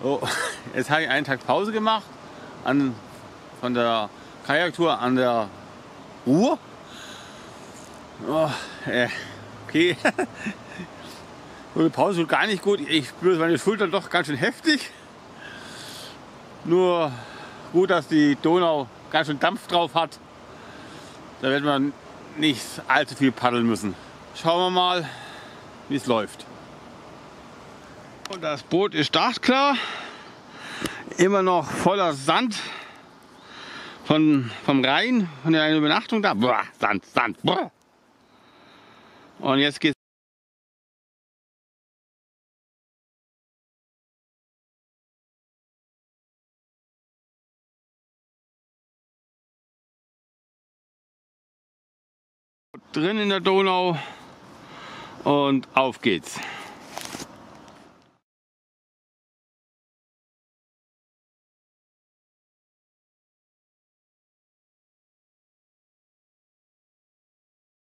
Oh, jetzt habe ich einen Tag Pause gemacht von der Kajaktour an der Ruhr. Oh, okay. Die Pause tut gar nicht gut. Ich spüre meine Schultern doch ganz schön heftig. Nur gut, dass die Donau ganz schön Dampf drauf hat. Da wird man nicht allzu viel paddeln müssen. Schauen wir mal, wie es läuft. Und das Boot ist startklar. Immer noch voller Sand vom Rhein, von der Übernachtung da. Boah, Sand, Sand. Boah. Und jetzt geht's. Drin in der Donau und auf geht's.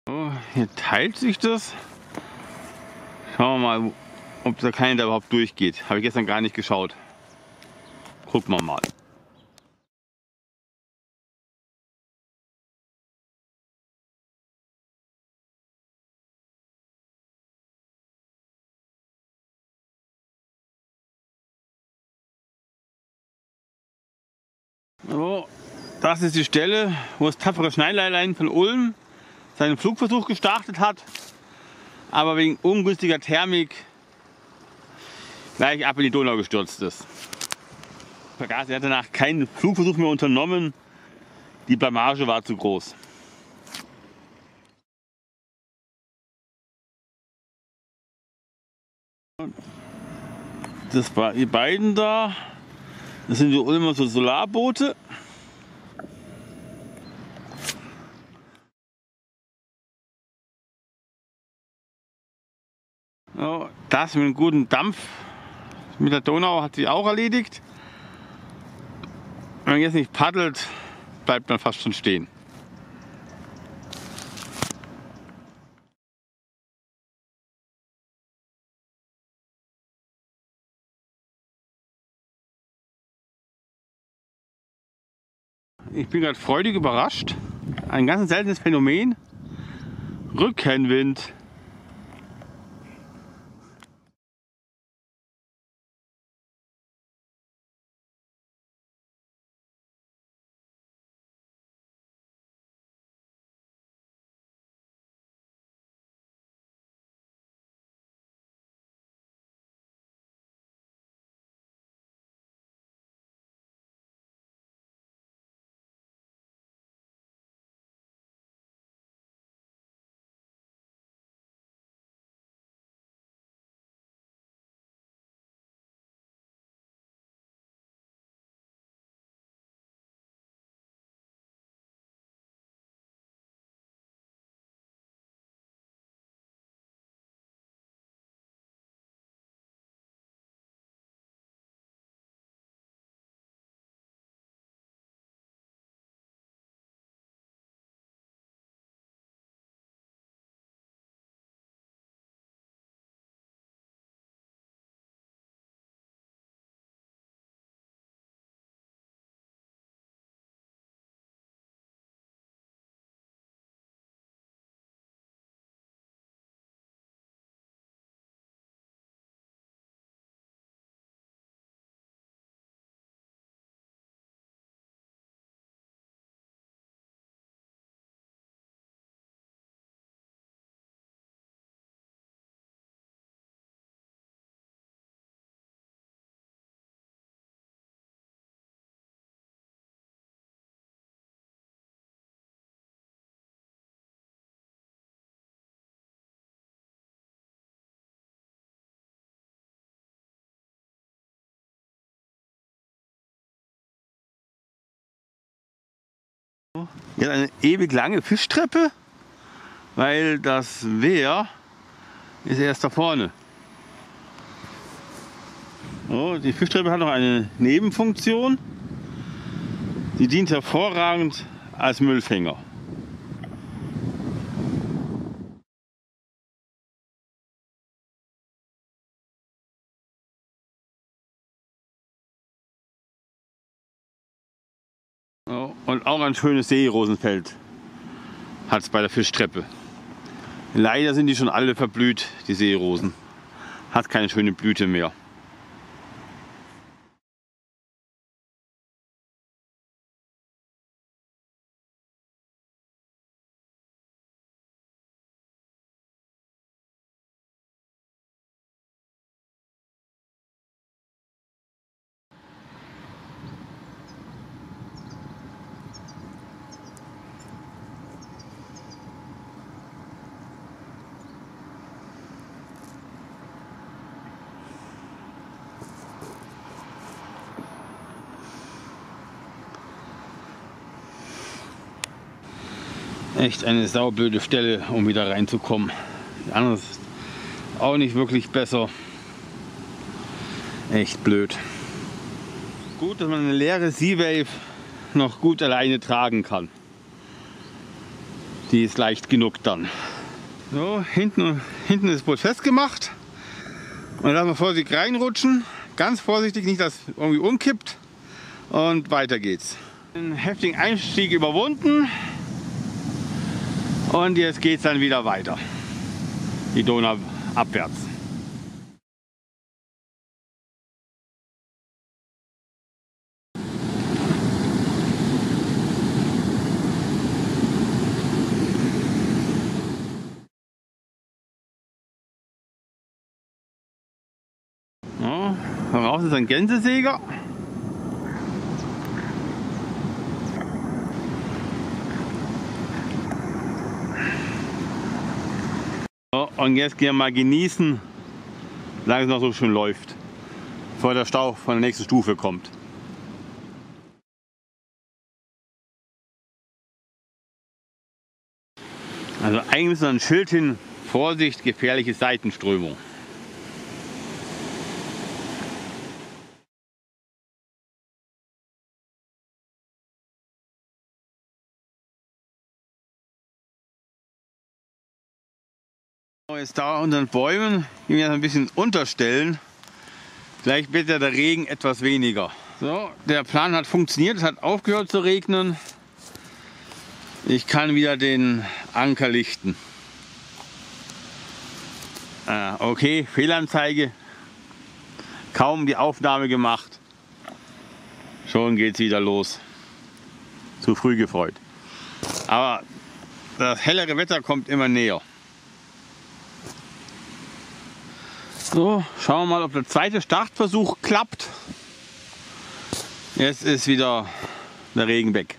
So, hier teilt sich das. Schauen wir mal, ob der Keiner da überhaupt durchgeht. Habe ich gestern gar nicht geschaut. Gucken wir mal. So, das ist die Stelle, wo das tapfere Schneiderlein von Ulm seinen Flugversuch gestartet hat, aber wegen ungünstiger Thermik gleich ab in die Donau gestürzt ist. Er hat danach keinen Flugversuch mehr unternommen, die Blamage war zu groß. Das war die beiden da, das sind die Ulmer so Solarboote. So, das mit einem guten Dampf mit der Donau hat sich auch erledigt. Wenn man jetzt nicht paddelt, bleibt man fast schon stehen. Ich bin gerade freudig überrascht. Ein ganz seltenes Phänomen. Rückenwind. Jetzt eine ewig lange Fischtreppe, weil das Wehr ist erst da vorne. So, die Fischtreppe hat noch eine Nebenfunktion. Die dient hervorragend als Müllfänger. auch ein schönes Seerosenfeld hat es bei der Fischtreppe. Leider sind die schon alle verblüht, die Seerosen. Hat keine schöne Blüte mehr. Echt eine saublöde Stelle, um wieder reinzukommen. Die andere ist auch nicht wirklich besser. Echt blöd. Gut, dass man eine leere Seawave noch gut alleine tragen kann. Die ist leicht genug dann. So, hinten ist das Boot festgemacht. Und lassen wir vorsichtig reinrutschen. Ganz vorsichtig, nicht dass es irgendwie umkippt. Und weiter geht's. Den heftigen Einstieg überwunden. Und jetzt geht es dann wieder weiter, die Donau abwärts. Ja, voraus ist ein Gänsesäger. So, und jetzt gehen wir mal genießen, solange es noch so schön läuft, bevor der Stau von der nächsten Stufe kommt. Also eigentlich ist da ein Schild hin, Vorsicht, gefährliche Seitenströmung. Jetzt da unter den Bäumen, die wir ein bisschen unterstellen. Vielleicht wird ja der Regen etwas weniger. So, der Plan hat funktioniert, es hat aufgehört zu regnen. Ich kann wieder den Anker lichten. Okay, Fehlanzeige. Kaum die Aufnahme gemacht. Schon geht es wieder los. Zu früh gefreut. Aber das hellere Wetter kommt immer näher. So, schauen wir mal, ob der zweite Startversuch klappt. Jetzt ist wieder der Regen weg.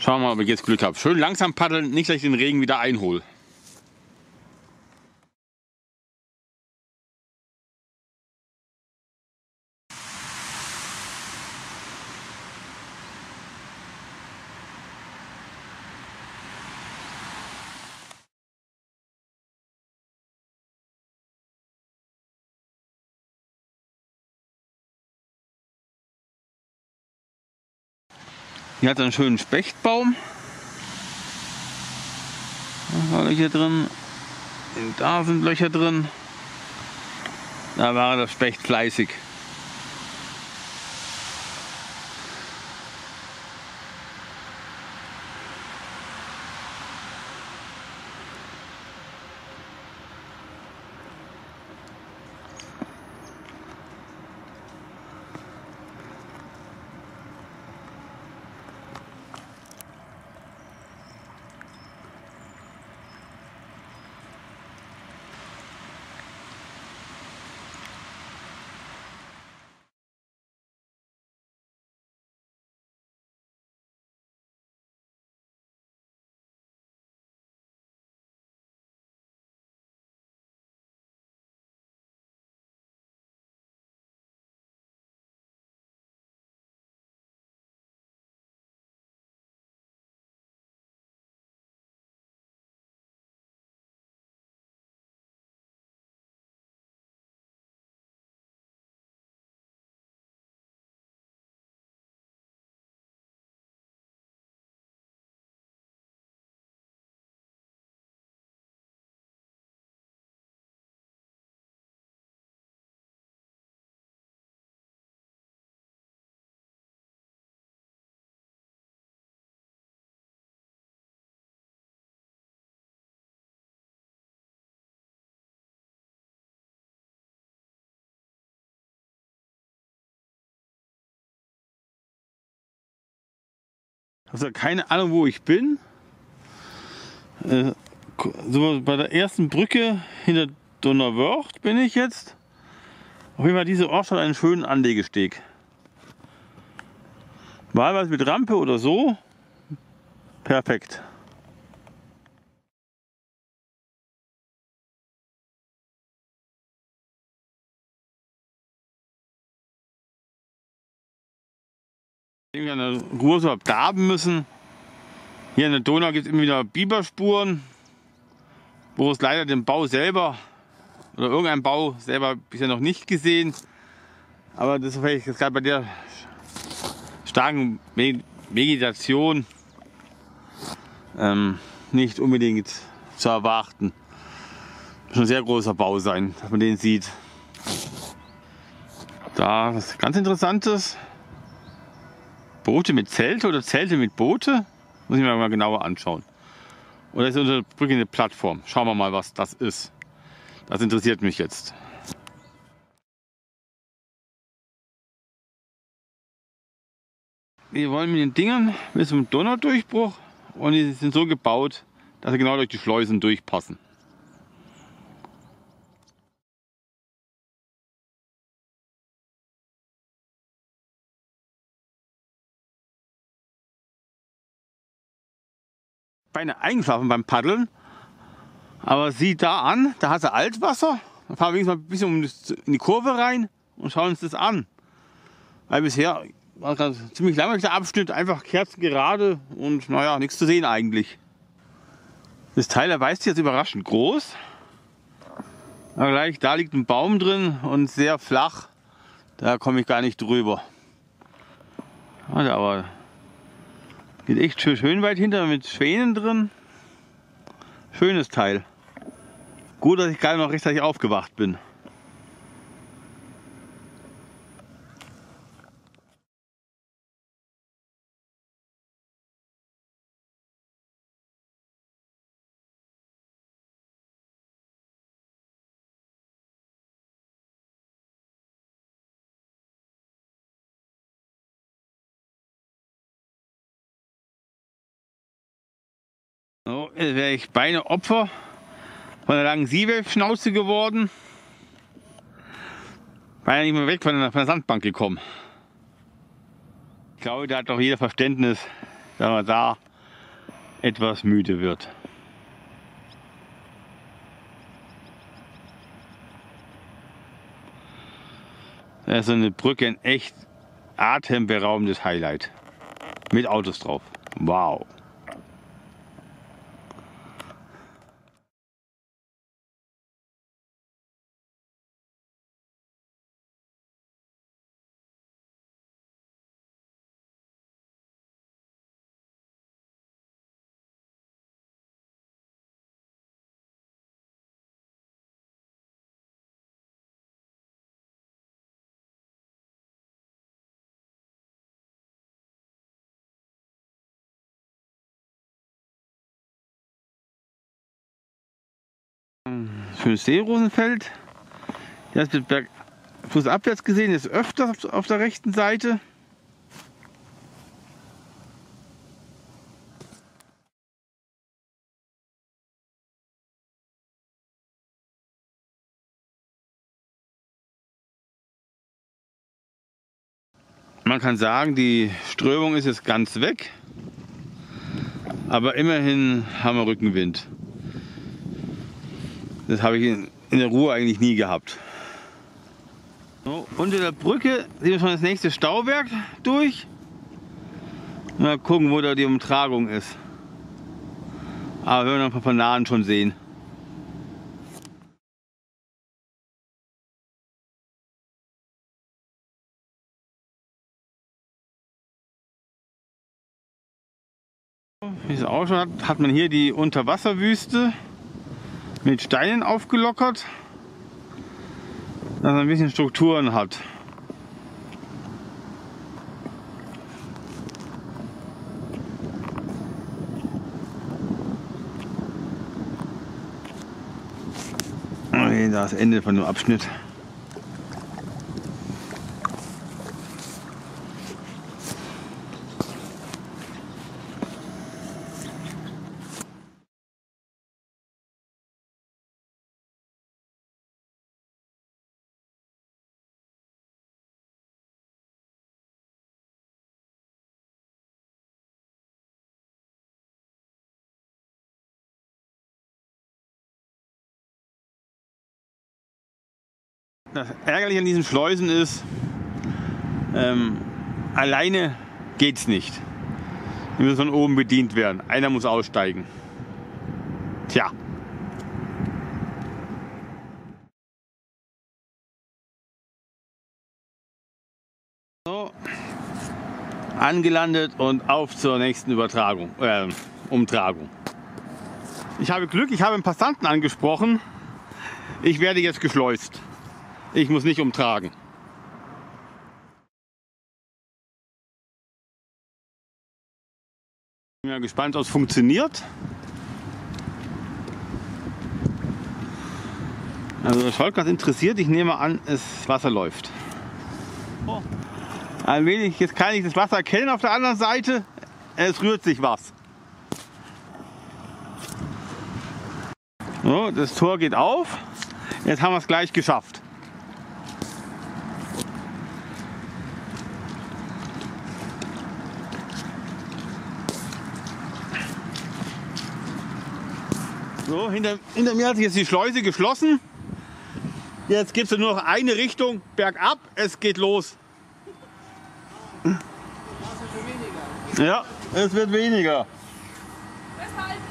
Schauen wir mal, ob ich jetzt Glück habe. Schön langsam paddeln, nicht dass ich den Regen wieder einhole. Hier hat er einen schönen Spechtbaum. Da war Löcher drin. Da sind Löcher drin. Da war der Specht fleißig. habe ja keine Ahnung, wo ich bin. So bei der ersten Brücke hinter Donauwörth bin ich jetzt. Auf jeden Fall, diese Ort hat einen schönen Anlegesteg. Wahlweise mit Rampe oder so. Perfekt. Irgendwie an der Ruhr so abgraben müssen. Hier in der Donau gibt es immer wieder Biberspuren, wo es leider den Bau selber oder irgendein Bau selber bisher noch nicht gesehen. Aber das ist vielleicht gerade bei der starken Vegetation nicht unbedingt zu erwarten. Schon ein sehr großer Bau sein, dass man den sieht. Da was ganz Interessantes. Boote mit Zelte oder Zelte mit Boote? Muss ich mir mal genauer anschauen. Oder ist unter der Brücke eine Plattform? Schauen wir mal, was das ist. Das interessiert mich jetzt. Wir wollen mit den Dingern bis zum Donaudurchbruch und die sind so gebaut, dass sie genau durch die Schleusen durchpassen. Beinahe eingeschlafen beim Paddeln, aber sieh da an, da hat er Altwasser. Dann fahren wir wenigstens mal ein bisschen in die Kurve rein und schauen uns das an. Weil bisher war ein ziemlich langweiliger Abschnitt, einfach kerzengerade und naja, nichts zu sehen eigentlich. Das Teil erweist sich jetzt überraschend groß. Aber gleich da liegt ein Baum drin und sehr flach. Da komme ich gar nicht drüber. Aber geht echt schön weit hinter mit Schwänen drin. Schönes Teil. Gut, dass ich gerade noch rechtzeitig aufgewacht bin. So, jetzt wäre ich beinahe Opfer von der langen Seewelfschnauze geworden. Beinahe nicht mehr weg von der Sandbank gekommen. Ich glaube, da hat doch jeder Verständnis, dass man da etwas müde wird. Das ist so eine Brücke, ein echt atemberaubendes Highlight. Mit Autos drauf. Wow. Schönes Seerosenfeld. Das wird bergflussabwärts gesehen, ist öfter auf der rechten Seite. Man kann sagen, die Strömung ist jetzt ganz weg, aber immerhin haben wir Rückenwind. Das habe ich in der Ruhr eigentlich nie gehabt. So, unter der Brücke sehen wir schon das nächste Stauwerk durch. Mal gucken, wo da die Umtragung ist. Aber wir werden noch von nahen schon sehen. Wie es ausschaut, hat man hier die Unterwasserwüste mit Steinen aufgelockert, dass man ein bisschen Strukturen hat. Okay, da ist das Ende von dem Abschnitt. Das Ärgerliche an diesen Schleusen ist, alleine geht's nicht. Die müssen von oben bedient werden. Einer muss aussteigen. Tja. So. Angelandet und auf zur nächsten Umtragung. Ich habe Glück, ich habe einen Passanten angesprochen. Ich werde jetzt geschleust. Ich muss nicht umtragen. Ich bin ja gespannt, ob es funktioniert. Also das schaut ganz interessiert. Ich nehme an, das Wasser läuft. Oh. Ein wenig, jetzt kann ich das Wasser erkennen auf der anderen Seite. Es rührt sich was. So, das Tor geht auf. Jetzt haben wir es gleich geschafft. So, hinter mir hat sich jetzt die Schleuse geschlossen. Jetzt gibt es nur noch eine Richtung, bergab, es geht los. Ja, es wird weniger. Festhalten!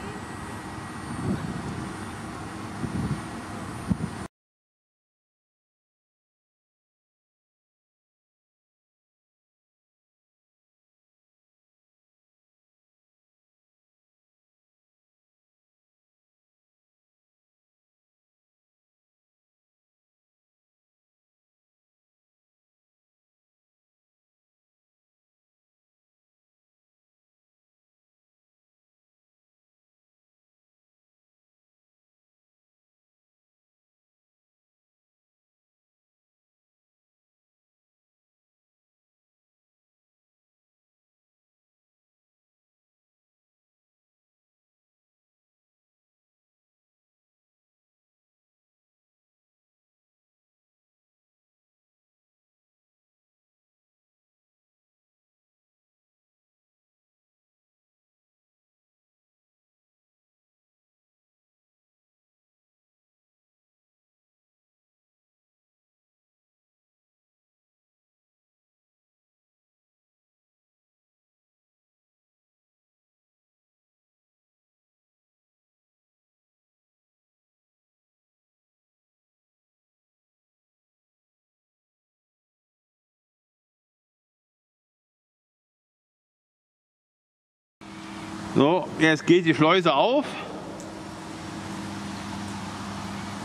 So, jetzt geht die Schleuse auf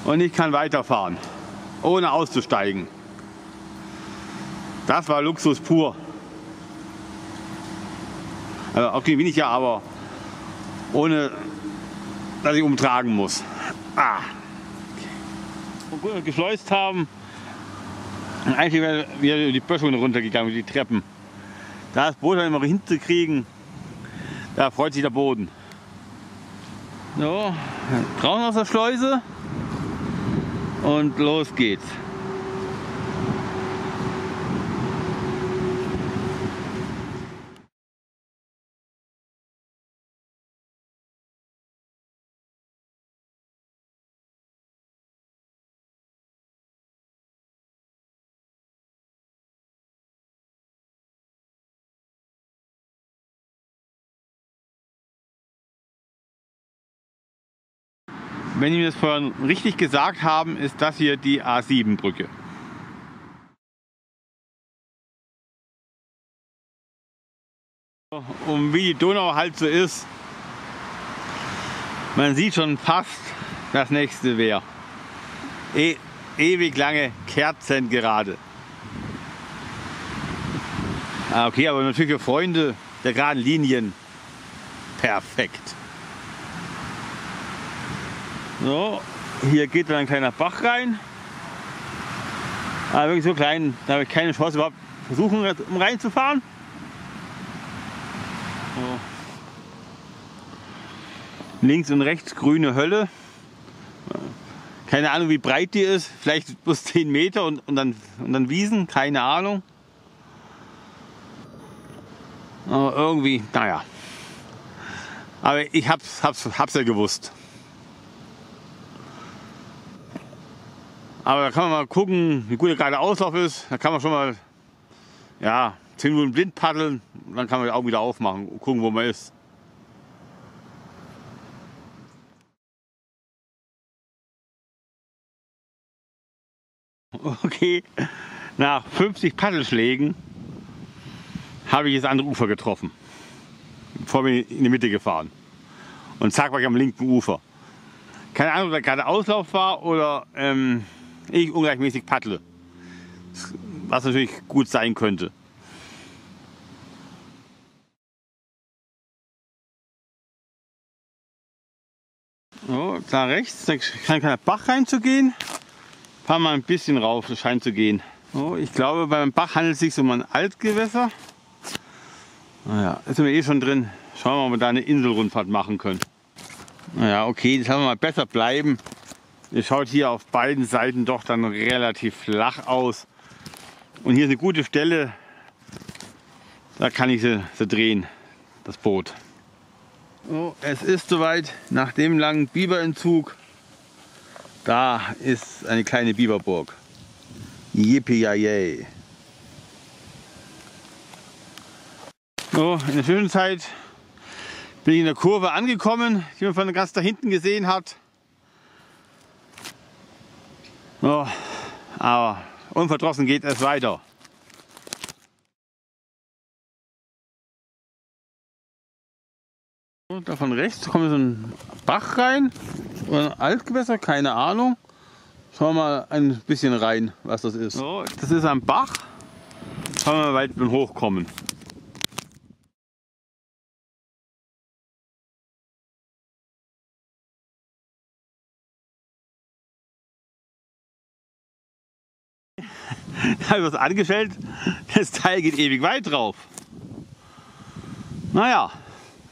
und ich kann weiterfahren, ohne auszusteigen. Das war Luxus pur. Also okay, bin ich ja, aber ohne dass ich umtragen muss. Und gut, wir geschleust haben, eigentlich wäre wieder die Böschung runtergegangen, die Treppen. Da das Boot dann immer hinzukriegen, da freut sich der Boden. So, draußen aus der Schleuse und los geht's. Wenn wir das vorhin richtig gesagt haben, ist das hier die A7-Brücke. Und wie die Donau halt so ist, man sieht schon fast das nächste Wehr. Ewig lange Kerzen gerade. Okay, aber natürlich für Freunde der geraden Linien perfekt. So, hier geht dann ein kleiner Bach rein. Aber wirklich so klein, da habe ich keine Chance überhaupt versuchen, um reinzufahren. So. Links und rechts grüne Hölle. Keine Ahnung, wie breit die ist. Vielleicht bloß 10 Meter und dann Wiesen. Keine Ahnung. Aber irgendwie, naja. Aber ich hab's ja gewusst. Aber da kann man mal gucken, wie gut der gerade Auslauf ist. Da kann man schon mal, ja, 10 Minuten blind paddeln. Dann kann man die Augen wieder aufmachen und gucken, wo man ist. Okay, nach 50 Paddelschlägen habe ich das andere Ufer getroffen. Bevor wir in die Mitte gefahren. Und zack, war ich am linken Ufer. Keine Ahnung, ob da gerade Auslauf war oder ich ungleichmäßig paddle. Was natürlich gut sein könnte. So, da rechts, da scheint kein Bach reinzugehen. Fahren wir ein bisschen rauf, das scheint zu gehen. So, ich glaube, beim Bach handelt es sich um ein Altgewässer. Naja, jetzt sind wir eh schon drin. Schauen wir mal, ob wir da eine Inselrundfahrt machen können. Naja, okay, das lassen wir mal besser bleiben. Es schaut hier auf beiden Seiten doch dann relativ flach aus. Und hier ist eine gute Stelle. Da kann ich sie drehen, das Boot. So, es ist soweit, nach dem langen Biberentzug. Da ist eine kleine Biberburg. Yippie-yay. So, in der Zwischenzeit bin ich in der Kurve angekommen, die man von ganz da hinten gesehen hat. So, aber unverdrossen geht es weiter. So, da von rechts kommt so ein Bach rein, oder ein Altgewässer, keine Ahnung. Schauen wir mal ein bisschen rein, was das ist. So, das ist ein Bach. Schauen wir mal, wie weit wir hochkommen. Da habe ich was angestellt, das Teil geht ewig weit drauf. Naja,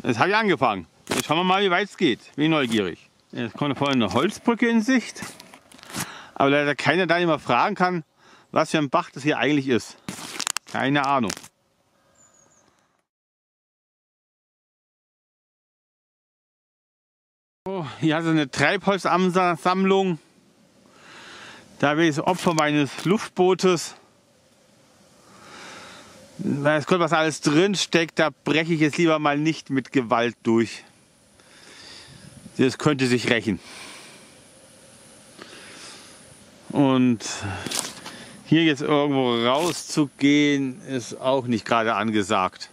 jetzt habe ich angefangen. Jetzt schauen wir mal, wie weit es geht. Bin ich neugierig. Jetzt kommt da vorne eine Holzbrücke in Sicht. Aber leider keiner da immer fragen kann, was für ein Bach das hier eigentlich ist. Keine Ahnung. So, hier hat es eine Treibholzsammlung. Da bin ich das Opfer meines Luftbootes. Weiß Gott, was alles drin steckt, da breche ich jetzt lieber mal nicht mit Gewalt durch. Das könnte sich rächen. Und hier jetzt irgendwo rauszugehen, ist auch nicht gerade angesagt.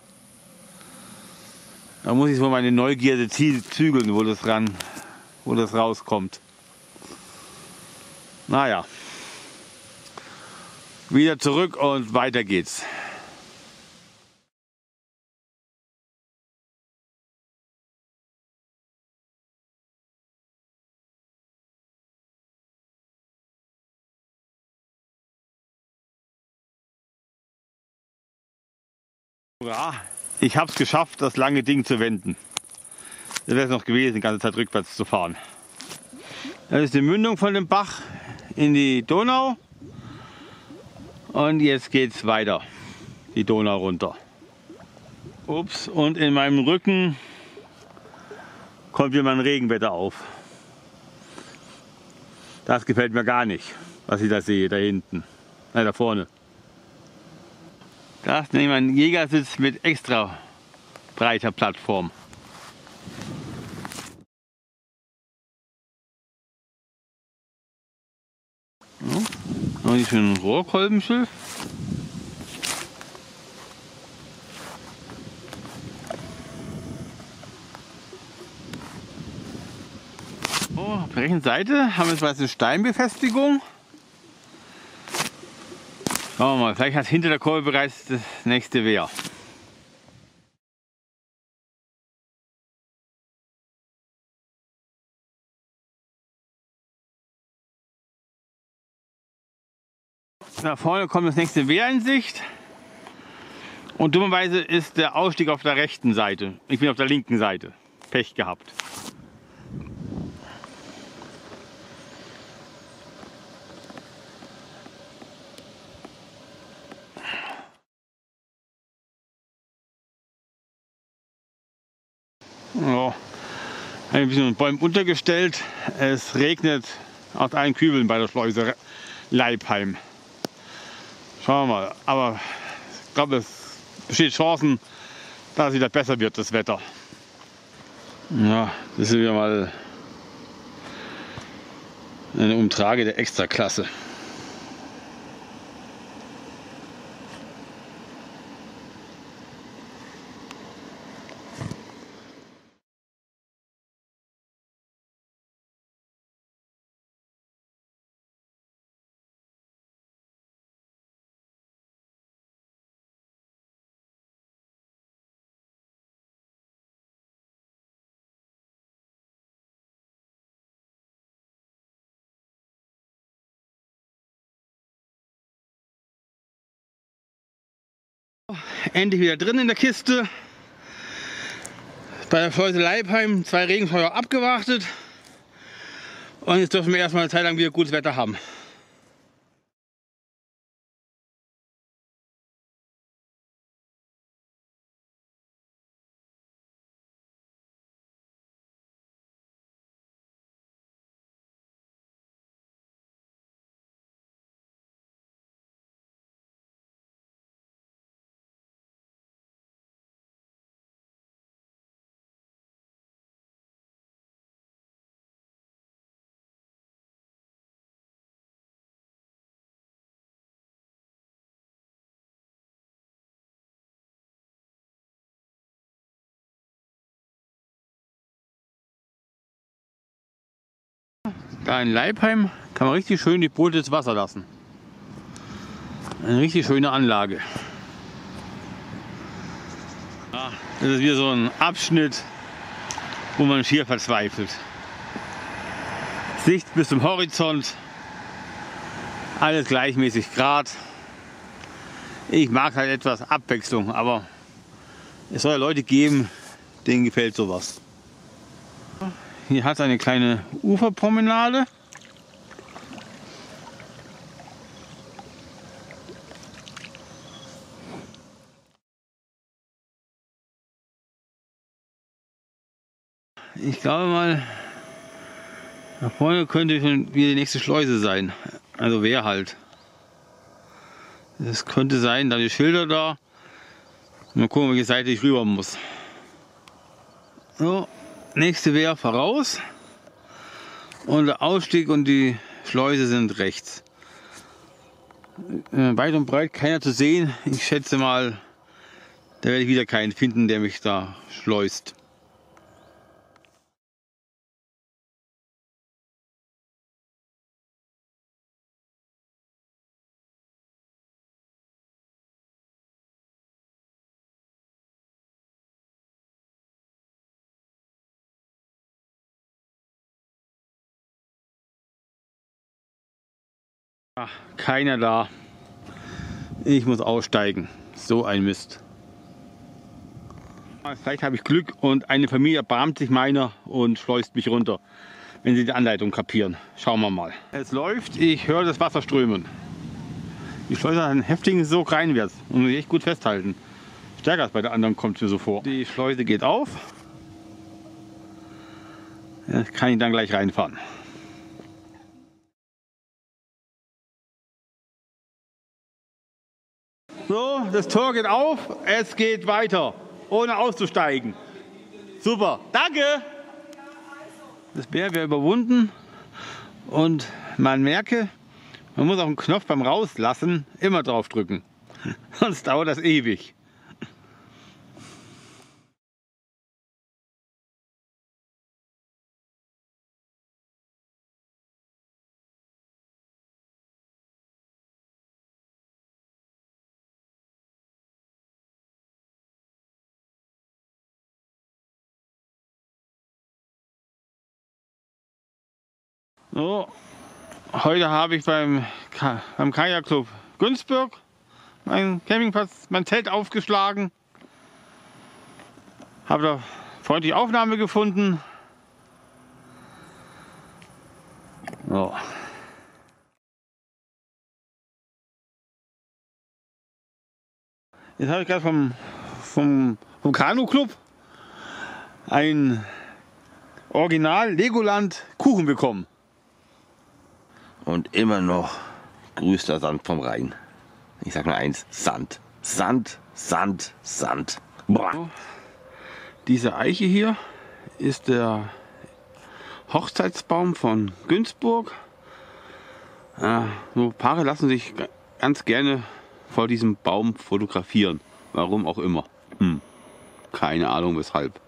Da muss ich wohl meine Neugierde zügeln, wo das rauskommt. Naja, wieder zurück und weiter geht's. Ja, ich habe es geschafft, das lange Ding zu wenden. Das wäre es noch gewesen, die ganze Zeit rückwärts zu fahren. Das ist die Mündung von dem Bach in die Donau und jetzt geht es weiter, die Donau runter. Ups, und in meinem Rücken kommt wieder ein Regenwetter auf. Das gefällt mir gar nicht, was ich da sehe, da hinten, nein, da vorne. Das ist nämlich ein Jägersitz mit extra breiter Plattform. So, und die schönen Rohrkolbenschiff. So, auf der rechten Seite haben wir jetzt eine Steinbefestigung. Schauen wir mal, vielleicht hat hinter der Kurve bereits das nächste Wehr. Da vorne kommt das nächste Wehr in Sicht. Und dummerweise ist der Ausstieg auf der rechten Seite. Ich bin auf der linken Seite. Pech gehabt. Ja, ein bisschen Bäume untergestellt. Es regnet aus allen Kübeln bei der Schleuse Leibheim. Schauen wir mal. Aber ich glaube, es besteht Chancen, dass es wieder besser wird, das Wetter. Ja, das ist wieder mal eine Umtrage der Extraklasse. Endlich wieder drin in der Kiste. Bei der Schleuse Leibheim 2 Regenschauer abgewartet. Und jetzt dürfen wir erstmal eine Zeit lang wieder gutes Wetter haben. Da in Leibheim kann man richtig schön die Boote ins Wasser lassen. Eine richtig schöne Anlage. Ja, das ist wieder so ein Abschnitt, wo man schier verzweifelt. Sicht bis zum Horizont, alles gleichmäßig gerade. Ich mag halt etwas Abwechslung, aber es soll ja Leute geben, denen gefällt sowas. Hier hat es eine kleine Uferpromenade. Ich glaube mal, da vorne könnte schon wieder die nächste Schleuse sein. Also wer halt. Es könnte sein, da die Schilder da. Mal gucken, welche Seite ich rüber muss. So, nächste Wehr voraus. Und der Ausstieg und die Schleuse sind rechts. Weit und breit keiner zu sehen. Ich schätze mal, da werde ich wieder keinen finden, der mich da schleust. Ach, keiner da. Ich muss aussteigen. So ein Mist. Vielleicht habe ich Glück und eine Familie erbarmt sich meiner und schleust mich runter, wenn sie die Anleitung kapieren. Schauen wir mal. Es läuft, ich höre das Wasser strömen. Die Schleuse hat einen heftigen Sog reinwärts und muss ich echt gut festhalten. Stärker als bei der anderen kommt es mir so vor. Die Schleuse geht auf. Jetzt kann ich dann gleich reinfahren. So, das Tor geht auf, es geht weiter, ohne auszusteigen. Super, danke! Das Bär wäre überwunden und man merke, man muss auf den Knopf beim Rauslassen immer drauf drücken, sonst dauert das ewig. So, heute habe ich beim Kajakclub Günzburg meinen Campingplatz, mein Zelt aufgeschlagen. Habe da freundliche Aufnahme gefunden. So. Jetzt habe ich gerade vom Kanu-Club ein Original Legoland Kuchen bekommen. Und immer noch größter Sand vom Rhein. Ich sag nur eins, Sand. Sand, Sand, Sand. Boah. Diese Eiche hier ist der Hochzeitsbaum von Günzburg. So Paare lassen sich ganz gerne vor diesem Baum fotografieren. Warum auch immer. Keine Ahnung weshalb.